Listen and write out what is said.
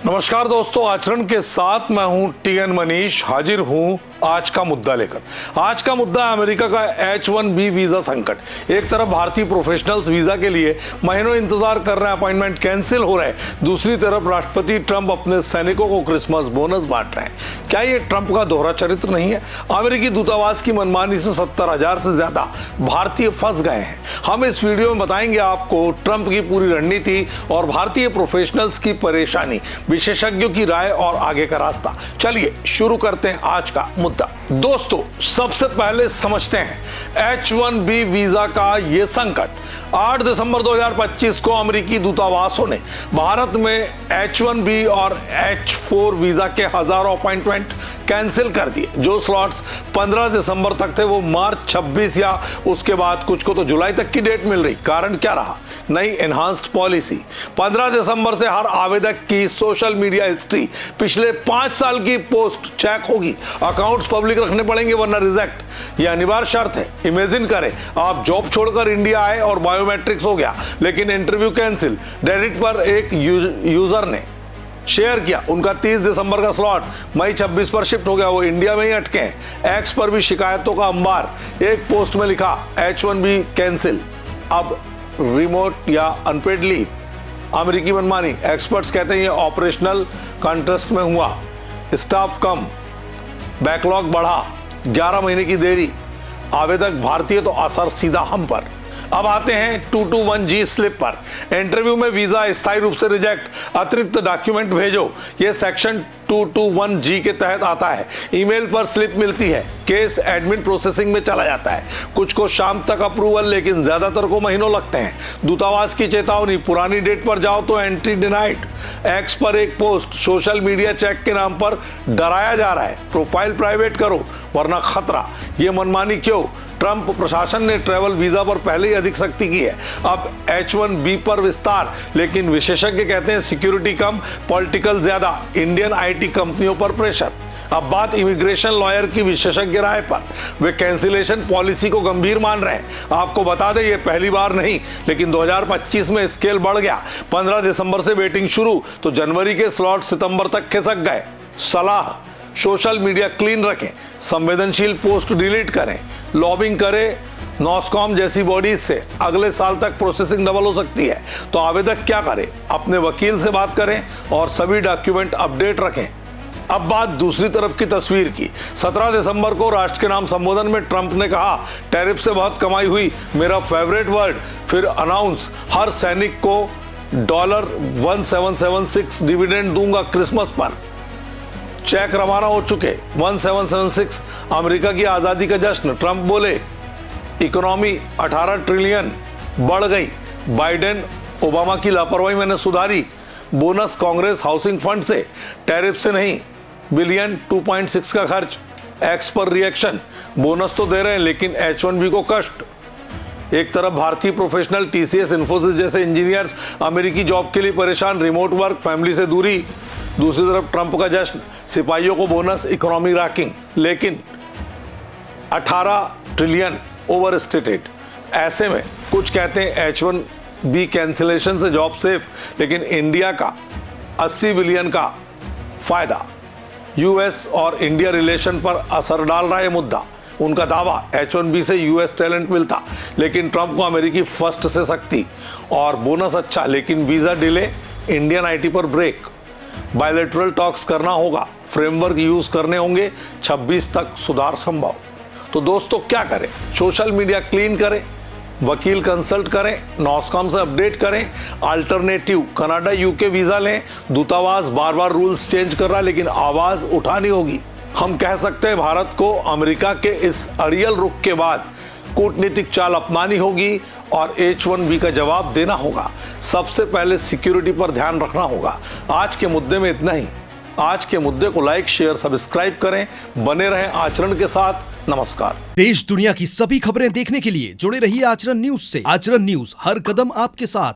नमस्कार दोस्तों, आचरण के साथ मैं हूं टीएन मनीष, हाजिर हूं आज का मुद्दा लेकर। आज का मुद्दा है अमेरिका का H1B वीजा संकट। एक तरफ भारतीय प्रोफेशनल्स वीजा के लिए महीनों इंतजार कर रहे हैं, अपॉइंटमेंट कैंसिल हो रहे हैं। दूसरी तरफ राष्ट्रपति ट्रंप अपने सैनिकों को क्रिसमस बोनस बांट रहे हैं। क्या ये ट्रंप का दोहरा चरित्र नहीं है? अमेरिकी दूतावास की मनमानी से 70,000 से ज्यादा भारतीय फंस गए हैं। हम इस वीडियो में बताएंगे आपको ट्रंप की पूरी रणनीति और भारतीय प्रोफेशनल्स की परेशानी, विशेषज्ञों की राय और आगे का रास्ता। चलिए शुरू करते हैं आज का मुद्दा। दोस्तों, सबसे पहले समझते हैं H1B वीजा का ये संकट। 8 दिसंबर 2025 को अमेरिकी दूतावासों ने भारत में H1B और H4 वीजा के हजारों अपॉइंटमेंट कैंसिल कर दिए। जो स्लॉट्स 15 दिसंबर तक थे वो मार्च 26 या उसके बाद कुछ को तो जुलाई तक की डेट मिल रही। कारण क्या रहा? नई एनहांस्ड पॉलिसी। 15 दिसंबर से हर आवेदक की सोशल मीडिया हिस्ट्री, पिछले 5 साल की पोस्ट चेक होगी। अकाउंट्स पब्लिक रखने पड़ेंगे वरना रिजेक्ट। यह अनिवार्य शर्त है। इमेजिन करें आप जॉब छोड़कर इंडिया आए और बायोमेट्रिक्स हो गया लेकिन इंटरव्यू कैंसिल। रेडिट पर एक यूजर ने शेयर किया, उनका 30 दिसंबर का स्लॉट मई 26 पर शिफ्ट हो गया, वो इंडिया में ही अटके हैं। एक्स पर भी शिकायतों का अंबार। एक पोस्ट में लिखा H1B कैंसिल, अब रिमोट या अनपेड लीव। अमेरिकी मनमानी। एक्सपर्ट्स कहते हैं ये ऑपरेशनल कॉन्टेस्ट में हुआ। स्टाफ कम, बैकलॉग बढ़ा, 11 महीने की देरी। आवेदक भारतीय तो असर सीधा हम पर। अब आते हैं 221G स्लिप पर। इंटरव्यू में वीजा स्थायी रूप से रिजेक्ट, अतिरिक्त डॉक्यूमेंट भेजो। यह सेक्शन 221G के तहत आता है। ईमेल पर स्लिप मिलती है, केस एडमिन प्रोसेसिंग में चला जाता है। कुछ को शाम तक अप्रूवल, लेकिन ज्यादातर को महीनों लगते हैं। दूतावास की चेतावनी, पुरानी डेट पर जाओ तो एंट्री डिनाइड। एक्स पर एक पोस्ट, सोशल मीडिया चेक के नाम पर डराया जा रहा है, प्रोफाइल प्राइवेट करो वरना खतरा। ये मनमानी क्यों? ट्रंप प्रशासन ने ट्रैवल वीजा पर पहले ही अधिक सख्ती की है, अब H1B पर विस्तार। लेकिन विशेषज्ञ कहते हैं सिक्योरिटी कम, पॉलिटिकल ज्यादा। इंडियन IT कंपनियों पर प्रेशर। अब बात इमिग्रेशन लॉयर की विशेषज्ञ राय पर। वे कैंसिलेशन पॉलिसी को गंभीर मान रहे हैं। आपको बता दें ये पहली बार नहीं, लेकिन 2025 में स्केल बढ़ गया। 15 दिसंबर से वेटिंग शुरू तो जनवरी के स्लॉट सितंबर तक खिसक गए। सलाह, सोशल मीडिया क्लीन रखें, संवेदनशील पोस्ट डिलीट करें, लॉबिंग करें नॉस्कॉम जैसी बॉडीज से। अगले साल तक प्रोसेसिंग डबल हो सकती है। तो आवेदक क्या करें? अपने वकील से बात करें और सभी डॉक्यूमेंट अपडेट रखें। अब बात दूसरी तरफ की तस्वीर की। 17 दिसंबर को राष्ट्र के नाम संबोधन में ट्रंप ने कहा टैरिफ से बहुत कमाई हुई, मेरा फेवरेट वर्ड। फिर अनाउंस, हर सैनिक को $1776 डिविडेंड दूंगा क्रिसमस पर। चेक रवाना हो चुके। 1776 अमेरिका की आजादी का जश्न। ट्रंप बोले इकोनॉमी 18 ट्रिलियन बढ़ गई। बाइडेन, ओबामा की लापरवाही मैंने सुधारी। बोनस कांग्रेस हाउसिंग फंड से, टैरिफ से नहीं। बिलियन 2.6 का खर्च। एक्स पर रिएक्शन, बोनस तो दे रहे हैं लेकिन H1B को कष्ट। एक तरफ भारतीय प्रोफेशनल TCS, इन्फोसिस जैसे इंजीनियर्स अमेरिकी जॉब के लिए परेशान, रिमोट वर्क, फैमिली से दूरी। दूसरी तरफ ट्रंप का जश्न, सिपाहियों को बोनस, इकोनॉमी रैकिंग। लेकिन 18 ट्रिलियन ओवर स्टेटेड। ऐसे में कुछ कहते हैं H1B कैंसिलेशन से जॉब सेफ, लेकिन इंडिया का 80 बिलियन का फायदा। US और इंडिया रिलेशन पर असर डाल रहा है मुद्दा। उनका दावा H1B से US टैलेंट मिलता, लेकिन ट्रंप को अमेरिकी फर्स्ट से सख्ती और बोनस अच्छा, लेकिन वीजा डिले, इंडियन IT पर ब्रेक। बायलैटरल टॉक्स करना होगा, फ्रेमवर्क यूज करने होंगे, 26 तक सुधार संभव। तो दोस्तों क्या करें? सोशल मीडिया क्लीन करें, वकील कंसल्ट करें, नॉस्कॉम से अपडेट करें, अल्टरनेटिव कनाडा UK वीजा लें। दूतावास बार बार रूल्स चेंज कर रहा है लेकिन आवाज उठानी होगी। हम कह सकते हैं भारत को अमेरिका के इस अड़ियल रुख के बाद कूटनीतिक चाल अपनानी होगी और H1B का जवाब देना होगा। सबसे पहले सिक्योरिटी पर ध्यान रखना होगा। आज के मुद्दे में इतना ही। आज के मुद्दे को लाइक, शेयर, सब्सक्राइब करें। बने रहें आचरण के साथ। नमस्कार। देश दुनिया की सभी खबरें देखने के लिए जुड़े रहिए आचरण न्यूज से। आचरण न्यूज, हर कदम आपके साथ।